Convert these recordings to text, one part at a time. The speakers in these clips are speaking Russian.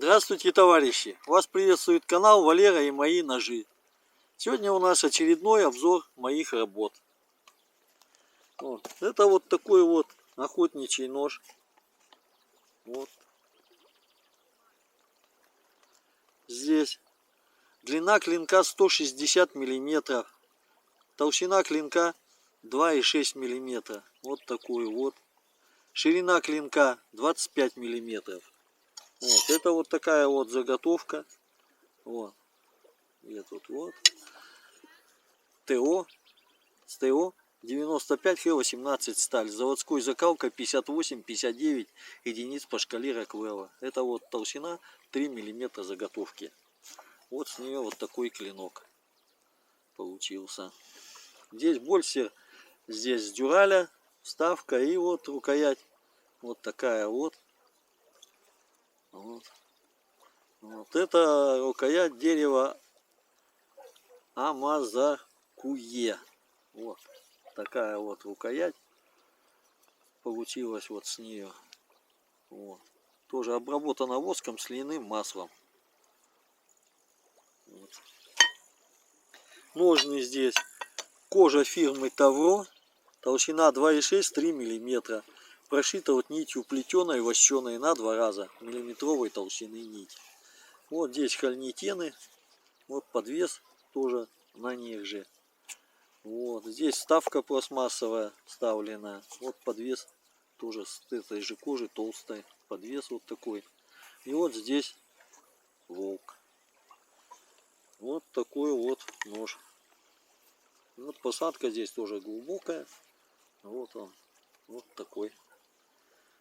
Здравствуйте, товарищи! Вас приветствует канал Валера и мои ножи. Сегодня у нас очередной обзор моих работ. Это вот такой вот охотничий нож. Вот. Здесь длина клинка 160 миллиметров, толщина клинка 2,6 миллиметра. Вот такой вот. Ширина клинка 25 миллиметров. Вот. Это вот такая вот заготовка. Вот. Где тут вот. ТО. С ТО 95Х18 сталь. Заводской закалка 58-59 единиц по шкале Роквелла. Это вот толщина 3 миллиметра заготовки. Вот с нее вот такой клинок получился. Здесь больше, здесь дюраля, вставка и вот рукоять. Вот такая вот. Вот это рукоять дерева Амазакуе. Вот такая вот рукоять получилась вот с нее. Вот. Тоже обработана воском с льняным маслом. Вот. Ножны здесь кожа фирмы Тавро, толщина 2,6-3 мм. Прошита вот нитью плетеной, вощеной на 2 раза, миллиметровой толщины нить. Вот здесь хольнитены, вот подвес тоже на них же. Вот здесь вставка пластмассовая вставлена, вот подвес тоже с этой же кожи, толстой, подвес вот такой. И вот здесь волк. Вот такой вот нож. Вот посадка здесь тоже глубокая. Вот он, вот такой.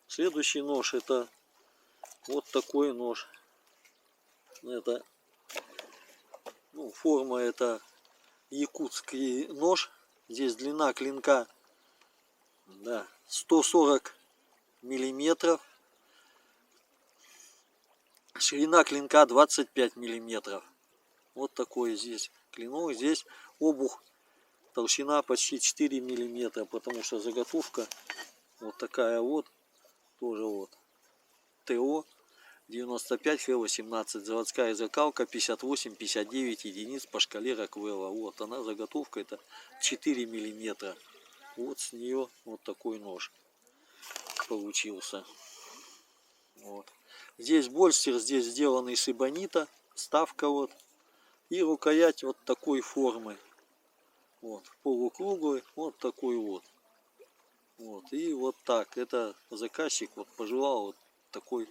Следующий нож, это вот такой нож. Это форма, это якутский нож. Здесь длина клинка 140 миллиметров. Ширина клинка 25 миллиметров. Вот такой здесь клинок. Здесь обух толщина почти 4 миллиметра, потому что заготовка вот такая вот. Тоже вот ТО 95Х18, заводская закалка 58-59 единиц по шкале Роквелла. Вот она заготовка, это 4 миллиметра. Вот с нее вот такой нож получился. Вот. Здесь больстер, здесь сделанный из эбонита, вставка вот. И рукоять вот такой формы. Вот, полукруглый, вот такой вот. Вот, и вот так. Это заказчик вот пожелал вот такую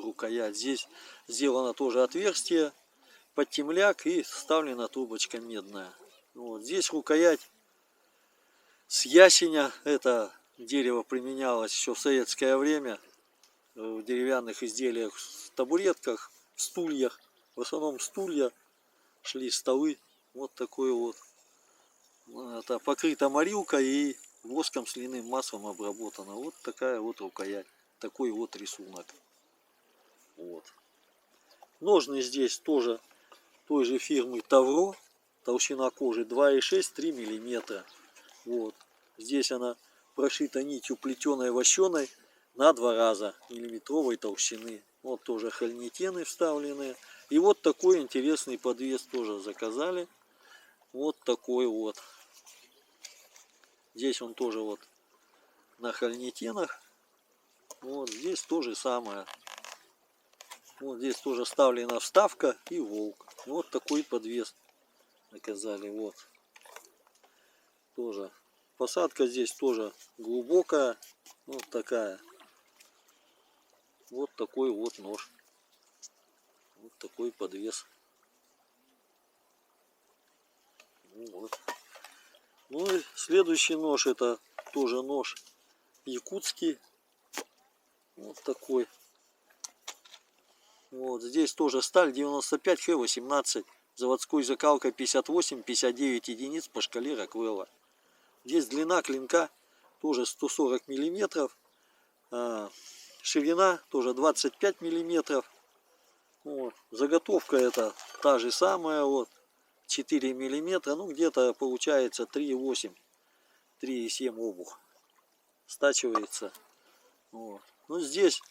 рукоять. Здесь сделано тоже отверстие под темляк и вставлена трубочка медная. Вот, здесь рукоять с ясеня. Это дерево применялось еще в советское время в деревянных изделиях, в табуретках, в стульях. В основном стулья шли, столы. Вот такой вот. Это покрыта морилкой и воском с льняным маслом обработана. Вот такая вот рукоять. Такой вот рисунок. Вот. Ножны здесь тоже той же фирмы Тавро. Толщина кожи 2,6-3 мм. Вот. Здесь она прошита нитью плетеной, вощеной на 2 раза, миллиметровой толщины. Вот тоже хольнитены вставлены. И вот такой интересный подвес тоже заказали. Вот такой вот. Здесь он тоже вот на хольнитенах. Вот здесь то же самое. Вот здесь тоже вставлена вставка и волк. Вот такой подвес заказали. Вот. Тоже. Посадка здесь тоже глубокая. Вот такая. Вот такой вот нож. Вот такой подвес. Вот. Ну и следующий нож, это тоже нож якутский. Вот такой. Вот здесь тоже сталь 95Х18. Заводской закалка 58-59 единиц по шкале Роквелла. Здесь длина клинка тоже 140 миллиметров. Ширина тоже 25 миллиметров. Вот. Заготовка это та же самая. Вот. 4 миллиметра, ну где-то получается 3,8-3,7 обух стачивается. Вот. Ну здесь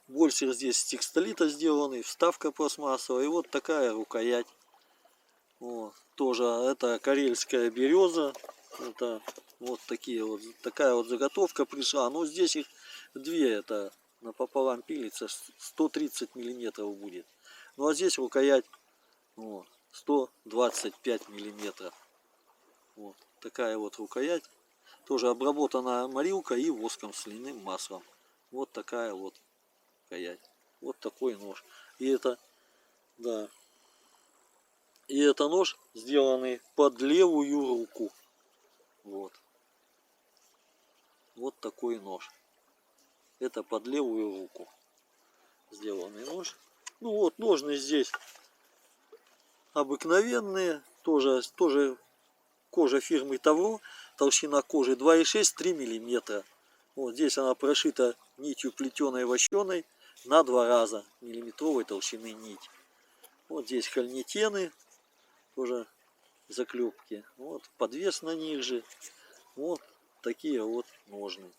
Больше здесь с текстолита сделанный, вставка пластмассовая. И вот такая рукоять. Вот. Тоже это карельская береза. Это вот такие вот, такая вот заготовка пришла. Но здесь их две, это напополам пилится, 130 миллиметров будет. Ну а здесь рукоять вот, 125 миллиметров. Вот такая вот рукоять. Тоже обработана морилка и воском с льняным маслом. Вот такая вот рукоять. Вот такой нож. И это, да. И это нож, сделанный под левую руку. Вот. Вот такой нож. Это под левую руку сделанный нож. Ну вот, ножны здесь обыкновенные. Тоже кожа фирмы Тавро. Толщина кожи 2,6-3 миллиметра. Вот здесь она прошита нитью плетеной вощеной на 2 раза. Миллиметровой толщины нить. Вот здесь хольнитены. Тоже заклепки. Вот подвес на них же. Вот такие вот ножны.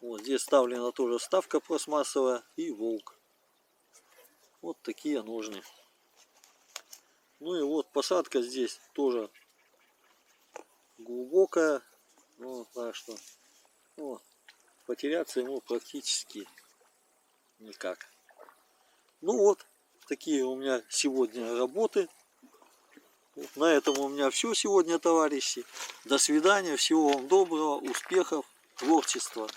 Вот здесь вставлена тоже вставка пластмассовая и волк. Вот такие ножны. Ну и вот посадка здесь тоже глубокая. Вот, так что вот, потеряться ему практически никак. Ну вот, такие у меня сегодня работы. Вот, на этом у меня все сегодня, товарищи. До свидания, всего вам доброго, успехов, творчества.